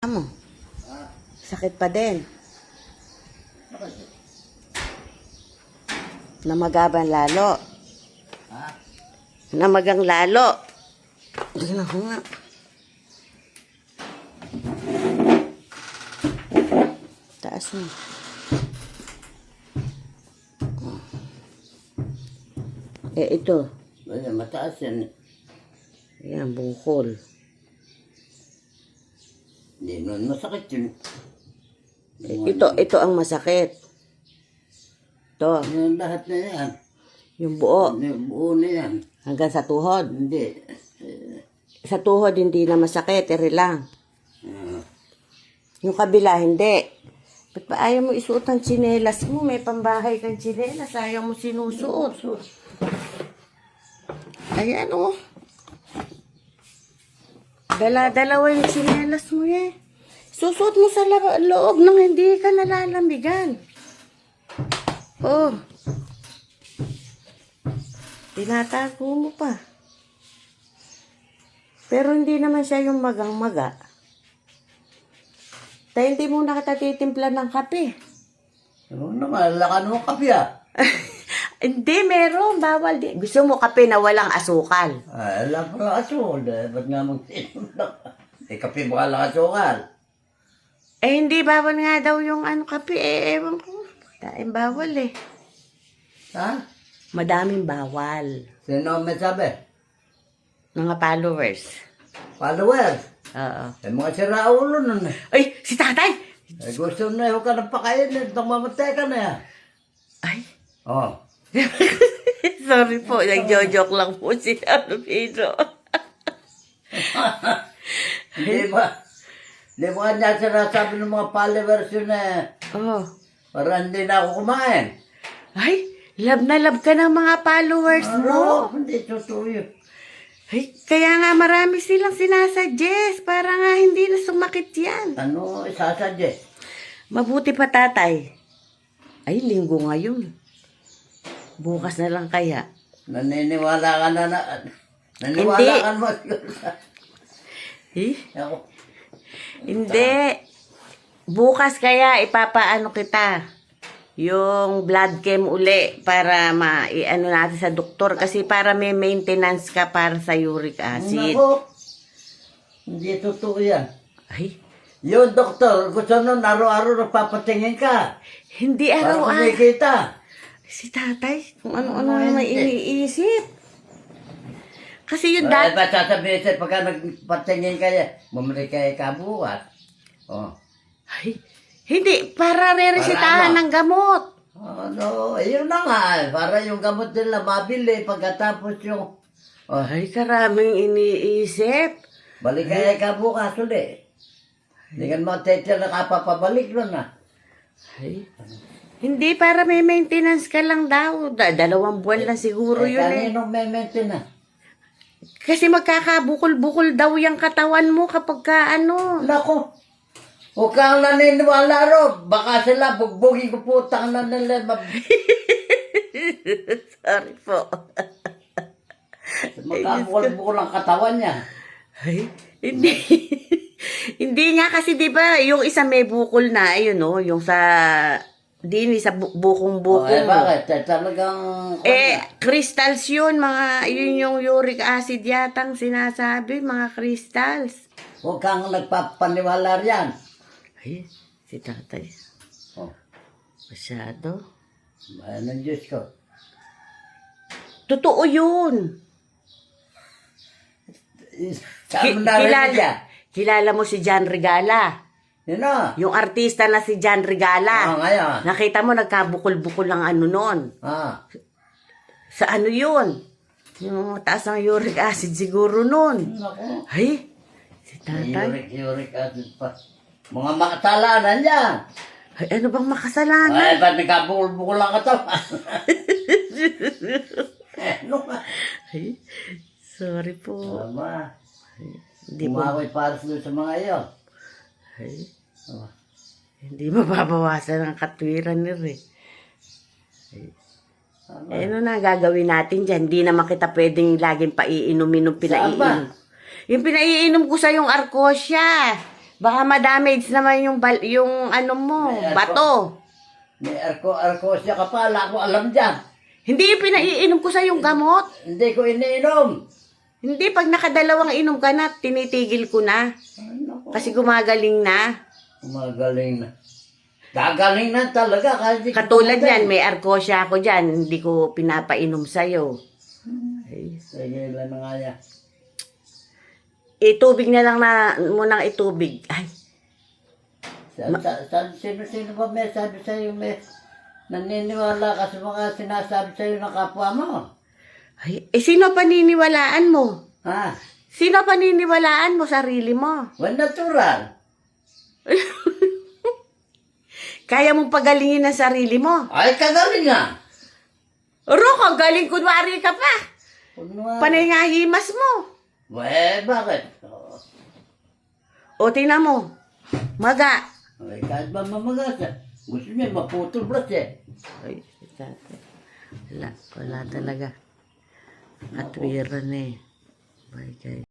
Mo, sakit pa din. Namagaban lalo. Namagang lalo. Tignan ko nga. Taas mo. Ito. Ayan, mataas yan. Ayan, bungkol. Hindi nun masakit yun. Ito ang masakit. Ito, Yung lahat na yan. yung buo. Yung buo na yan. Hanggang sa tuhod. Hindi. Sa tuhod, hindi na masakit. Eri lang. Ah, Yung kabila, hindi. Ba't ba ayaw mo isuot ang tsinelas mo? May pambahay kang tsinelas. Ayaw mo sinusuot. Ayan, oh. Dala-dalawa yung tsinelas mo, eh. Susuot mo sa loob nang hindi ka nalalamigan. Oh. Tinatago mo pa. Pero hindi naman siya yung magang-maga. Tayo hindi mo nakatatimpla ng kape. ano naman, lakan mo kape ah. Hindi, meron. Bawal din. Gusto mo kape na walang asukal. Alam ko lang asukal. Ba't nga magsinom lang? Kape baka lang asukal. Hindi, bawal nga daw yung kape. Ewan ko. Dahil bawal eh. Ha? Madaming bawal. Sino may sabi? Mga followers. Followers. Oo. Mga siraulo nun eh. Ay, si tatay! Gusto na yung ka na pakain eh. Itong mamatay ka na yan. Ay, Oh. sorry po. Nagjo-joke lang po si Pedro. Hindi ba? Hindi mo kanya sinasabi ng mga followers yun eh. Oh. Para hindi na ako kumain. Ay, love na love ka ng mga followers mo. Hindi totoo yun. Ay, kaya nga marami silang sinasuggest para nga hindi na sumakit yan. Ano isasadye? Mabuti pa tatay. Ay, linggo ngayon. Bukas na lang kaya. Naniniwala ka na naniniwala Hindi. ka naman. Eh? Ako. Hindi. Bukas kaya ipapaano kita. Yung blood chem uli para ma-ano natin sa doktor. Kasi para may maintenance ka para sa uric acid. Ako. Hindi totoo yan. Ay, Yung doktor, gusto nun araw-araw nagpapatingin ka. hindi Para araw-araw. kumikita. Si tatay, kung ano-ano Ano, na hindi. iniisip. Kasi yung Dahil dati. ba sasabihin sa'yo pagka nagpatingin kayo, bumalik kayo kabukas. Oh. Ay, hindi, para re-resetahan Para ano? ng gamot. Ano, yun na nga. Para yung gamot nila mabili pagkatapos yung... Oh, Ay, karaming iniisip. balik kayo kabukas ulit. Hindi ka mo teacher na kapapabalik nun ah. Ay, hindi, para may maintenance ka lang daw. 2 buwan lang siguro yun eh. Kaninong may maintenance? Kasi magkakabukol-bukol daw yung katawan mo kapag ka ano. Nako, huwag kang naniniwala ro. Baka sila bugbugin ko putang na nila. Sorry po. Magkabukol-bukol ang katawan niya. Ay, hindi. Hindi nga kasi 'di ba, yung isa may bukol na, ayun no, yung sa dini sa bukong-bukong mo. Bakit? Talagang... Crystals yun, yun yung uric acid yatang sinasabi, mga crystals. Huwag kang nagpapaniwala riyan. Ay, si tatay. Oh, Masyado. bayan ng Diyos ko. Totoo yun. Saan mo narinig yan? Kilala mo si John Regala. Yun o. Yung artista na si John Regala. Ngayon. Nakita mo, nagkabukol-bukol ang ano nun. Sa ano yun? Yung mataas ang uric acid siguro nun. Naku. Ay, si tatay. Uric acid pa. Mga makasalanan yan. Ay, ano bang makasalanan? Ay, ba't nagkabukol-bukol ang katawan? Ano ka? Ay, sorry po. Tama. Hindi mo, Umaway para sa mga iyo. ay, Oh. hindi mababawasan ang katwiran ni Rick. Tama. Ano na gagawin natin dyan? Hindi naman kita pwedeng laging paiinumin ng pinaiinom. Yung pinaiinom ko sa yung Arcosia. Baka ma-damage naman yung ano mo, May bato. May arko-arkosia ka pa, wala ko alam dyan. Hindi yung pinaiinom ko sa yung gamot. Hindi ko iniinom. Hindi, pag nakadalawang inom ka na, tinitigil ko na. Kasi gumagaling na. Magaling na. Gagaling na talaga. Kasi Katulad yan, may arkosia ako dyan. Hindi ko pinapainom sa'yo. Ay. Sige lang na nga yan. Itubig na lang na munang itubig. Ay, Sino ba may sabi sa'yo may naniniwala ka sa mga sinasabi sa'yo ng kapwa mo? sino paniniwalaan mo? Ha? Sino paniniwalaan mo? Sarili mo. Well, natural. Kaya mong pagalingin ang sarili mo. Ay, kagaling nga. Rok, ang galing kunwari ka pa. Panay nga himas mo. Bakit? O, tingnan mo. Maga. Ay, kahit ba mamagas gusto niya maputol bras eh. Ay, wala talaga. Atwiran eh. Bye guys.